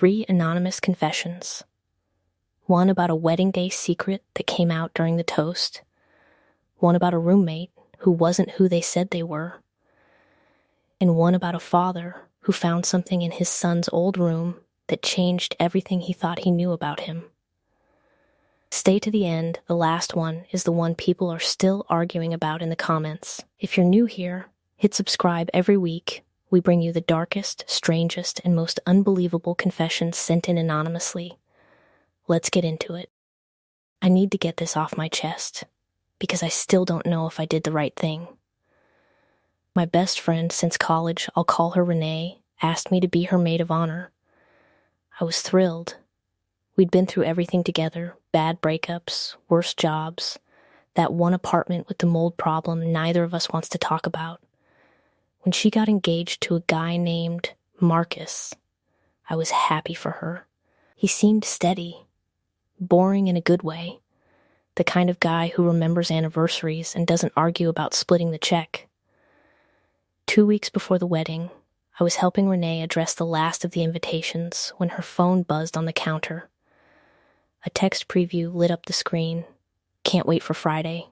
3 anonymous confessions. One about a wedding day secret that came out during the toast. One about a roommate who wasn't who they said they were. And one about a father who found something in his son's old room that changed everything he thought he knew about him. Stay to the end. The last one is the one people are still arguing about in the comments. If you're new here, hit subscribe. Every week. We bring you the darkest, strangest, and most unbelievable confessions sent in anonymously. Let's get into it. I need to get this off my chest, because I still don't know if I did the right thing. My best friend since college, I'll call her Renee, asked me to be her maid of honor. I was thrilled. We'd been through everything together, bad breakups, worse jobs, that one apartment with the mold problem neither of us wants to talk about. When she got engaged to a guy named Marcus, I was happy for her. He seemed steady, boring in a good way, the kind of guy who remembers anniversaries and doesn't argue about splitting the check. 2 weeks before the wedding, I was helping Renee address the last of the invitations when her phone buzzed on the counter. A text preview lit up the screen. Can't wait for Friday.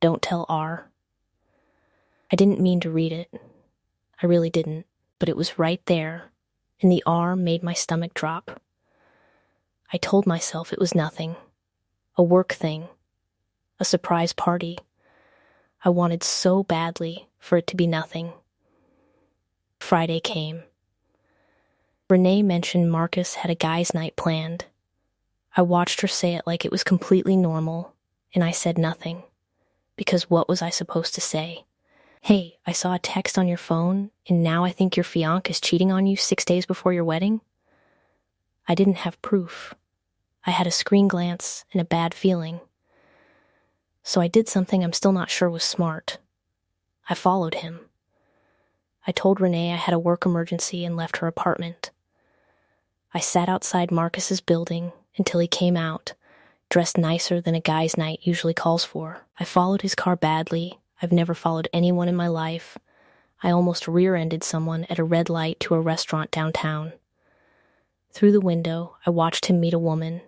Don't tell R. I didn't mean to read it. I really didn't, but it was right there, and the R made my stomach drop. I told myself it was nothing. A work thing. A surprise party. I wanted so badly for it to be nothing. Friday came. Renee mentioned Marcus had a guy's night planned. I watched her say it like it was completely normal, and I said nothing. Because what was I supposed to say? Hey, I saw a text on your phone, and now I think your fiancé is cheating on you 6 days before your wedding? I didn't have proof. I had a screen glance and a bad feeling. So I did something I'm still not sure was smart. I followed him. I told Renee I had a work emergency and left her apartment. I sat outside Marcus's building until he came out, dressed nicer than a guy's night usually calls for. I followed his car badly. I've never followed anyone in my life. I almost rear-ended someone at a red light to a restaurant downtown. Through the window, I watched him meet a woman.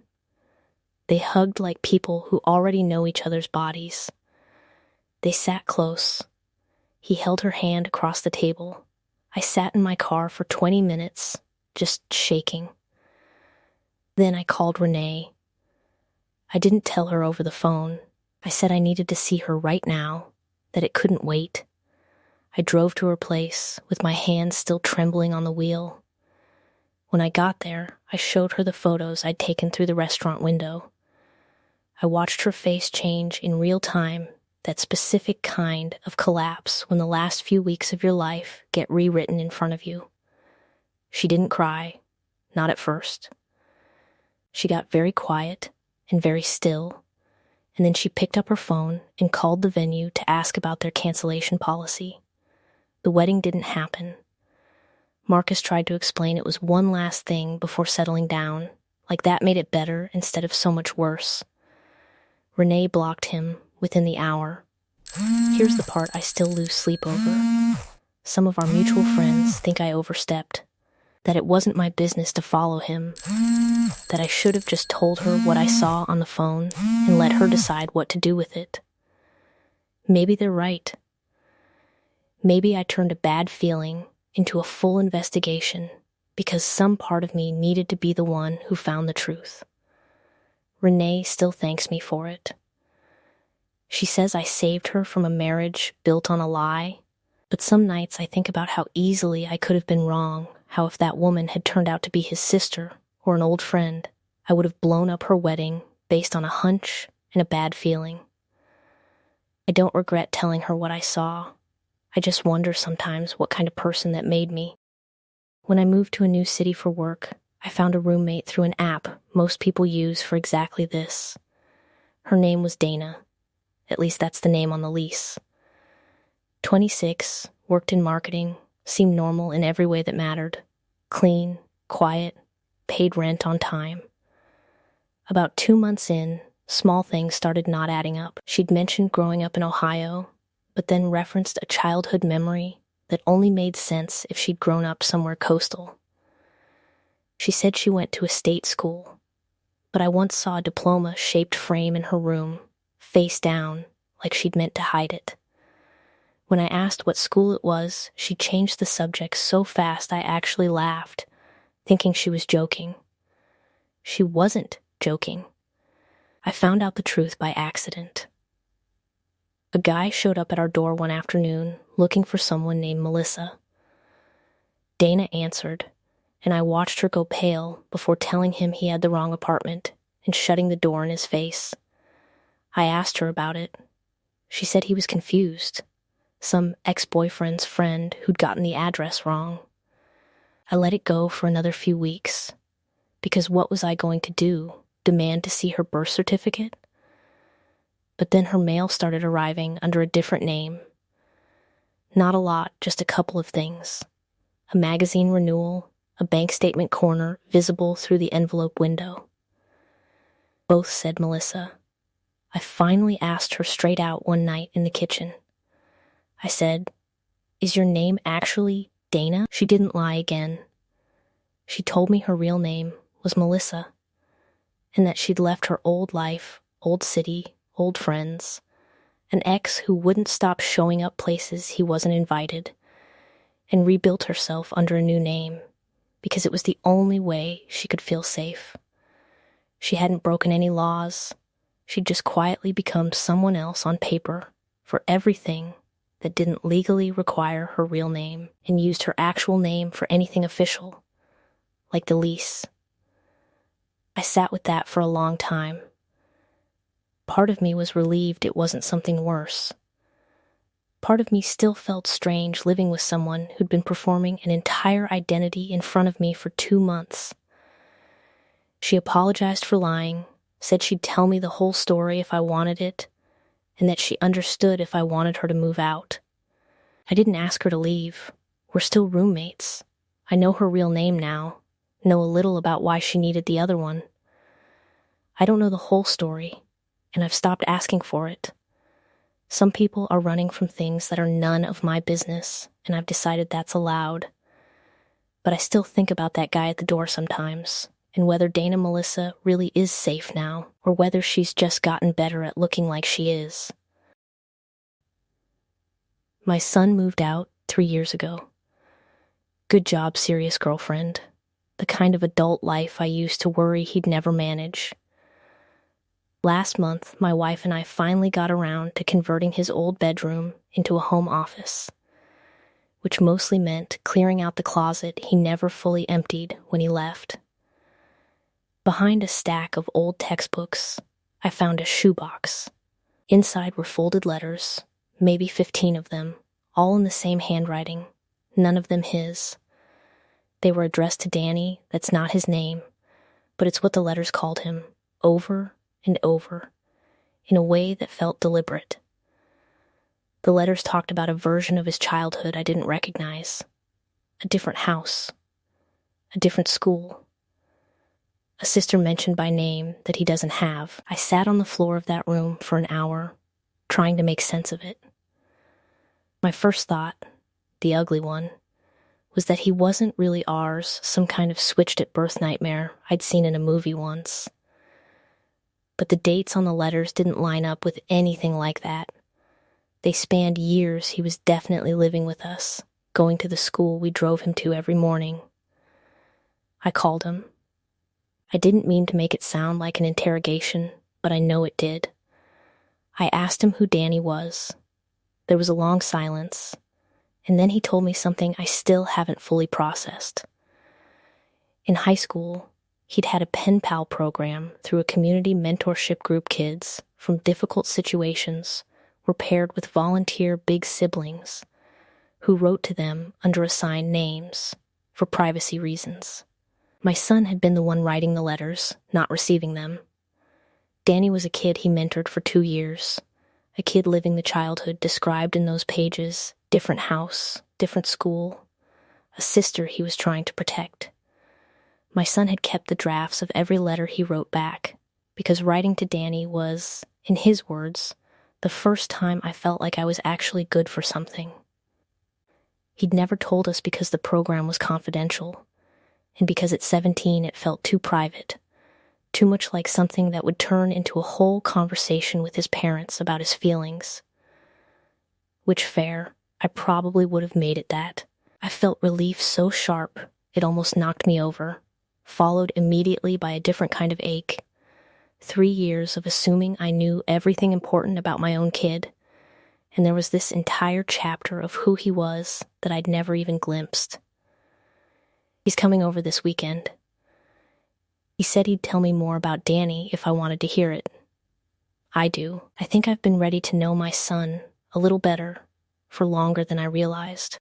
They hugged like people who already know each other's bodies. They sat close. He held her hand across the table. I sat in my car for 20 minutes, just shaking. Then I called Renee. I didn't tell her over the phone. I said I needed to see her right now, that it couldn't wait. I drove to her place, with my hands still trembling on the wheel. When I got there, I showed her the photos I'd taken through the restaurant window. I watched her face change in real time, that specific kind of collapse when the last few weeks of your life get rewritten in front of you. She didn't cry, not at first. She got very quiet and very still, and then she picked up her phone and called the venue to ask about their cancellation policy. The wedding didn't happen. Marcus tried to explain it was one last thing before settling down, like that made it better instead of so much worse. Renee blocked him within the hour. Here's the part I still lose sleep over. Some of our mutual friends think I overstepped, that it wasn't my business to follow him, that I should have just told her what I saw on the phone and let her decide what to do with it. Maybe they're right. Maybe I turned a bad feeling into a full investigation because some part of me needed to be the one who found the truth. Renee still thanks me for it. She says I saved her from a marriage built on a lie, but some nights I think about how easily I could have been wrong, how if that woman had turned out to be his sister or an old friend, I would have blown up her wedding based on a hunch and a bad feeling. I don't regret telling her what I saw. I just wonder sometimes what kind of person that made me. When I moved to a new city for work, I found a roommate through an app most people use for exactly this. Her name was Dana. At least that's the name on the lease. 26, worked in marketing, seemed normal in every way that mattered. Clean, quiet, paid rent on time. About 2 months in, small things started not adding up. She'd mentioned growing up in Ohio, but then referenced a childhood memory that only made sense if she'd grown up somewhere coastal. She said she went to a state school, but I once saw a diploma-shaped frame in her room, face down, like she'd meant to hide it. When I asked what school it was, she changed the subject so fast I actually laughed, thinking she was joking. She wasn't joking. I found out the truth by accident. A guy showed up at our door one afternoon looking for someone named Melissa. Dana answered, and I watched her go pale before telling him he had the wrong apartment and shutting the door in his face. I asked her about it. She said he was confused. Some ex-boyfriend's friend who'd gotten the address wrong. I let it go for another few weeks, because what was I going to do? Demand to see her birth certificate? But then her mail started arriving under a different name. Not a lot, just a couple of things. A magazine renewal, a bank statement corner visible through the envelope window. Both said Melissa. I finally asked her straight out one night in the kitchen. I said, "Is your name actually Dana?" She didn't lie again. She told me her real name was Melissa, and that she'd left her old life, old city, old friends, an ex who wouldn't stop showing up places he wasn't invited, and rebuilt herself under a new name, because it was the only way she could feel safe. She hadn't broken any laws. She'd just quietly become someone else on paper for everything that didn't legally require her real name, and used her actual name for anything official, like the lease. I sat with that for a long time. Part of me was relieved it wasn't something worse. Part of me still felt strange living with someone who'd been performing an entire identity in front of me for 2 months. She apologized for lying, said she'd tell me the whole story if I wanted it, and that she understood if I wanted her to move out. I didn't ask her to leave. We're still roommates. I know her real name now, know a little about why she needed the other one. I don't know the whole story, and I've stopped asking for it. Some people are running from things that are none of my business, and I've decided that's allowed. But I still think about that guy at the door sometimes, and whether Dana Melissa really is safe now, or whether she's just gotten better at looking like she is. My son moved out 3 years ago. Good job, serious girlfriend. The kind of adult life I used to worry he'd never manage. Last month, my wife and I finally got around to converting his old bedroom into a home office, which mostly meant clearing out the closet he never fully emptied when he left. Behind a stack of old textbooks, I found a shoebox. Inside were folded letters, maybe 15 of them, all in the same handwriting, none of them his. They were addressed to Danny, that's not his name, but it's what the letters called him, over and over, in a way that felt deliberate. The letters talked about a version of his childhood I didn't recognize, a different house, a different school, a sister mentioned by name that he doesn't have. I sat on the floor of that room for an hour, trying to make sense of it. My first thought, the ugly one, was that he wasn't really ours, some kind of switched-at-birth nightmare I'd seen in a movie once. But the dates on the letters didn't line up with anything like that. They spanned years he was definitely living with us, going to the school we drove him to every morning. I called him. I didn't mean to make it sound like an interrogation, but I know it did. I asked him who Danny was. There was a long silence, and then he told me something I still haven't fully processed. In high school, he'd had a pen pal program through a community mentorship group. Kids from difficult situations were paired with volunteer big siblings who wrote to them under assigned names for privacy reasons. My son had been the one writing the letters, not receiving them. Danny was a kid he mentored for 2 years, a kid living the childhood described in those pages, different house, different school, a sister he was trying to protect. My son had kept the drafts of every letter he wrote back, because writing to Danny was, in his words, the first time I felt like I was actually good for something. He'd never told us because the program was confidential, and because at 17 it felt too private, too much like something that would turn into a whole conversation with his parents about his feelings. Which, fair, I probably would have made it that. I felt relief so sharp it almost knocked me over, followed immediately by a different kind of ache. 3 years of assuming I knew everything important about my own kid, and there was this entire chapter of who he was that I'd never even glimpsed. He's coming over this weekend. He said he'd tell me more about Danny if I wanted to hear it. I do. I think I've been ready to know my son a little better for longer than I realized.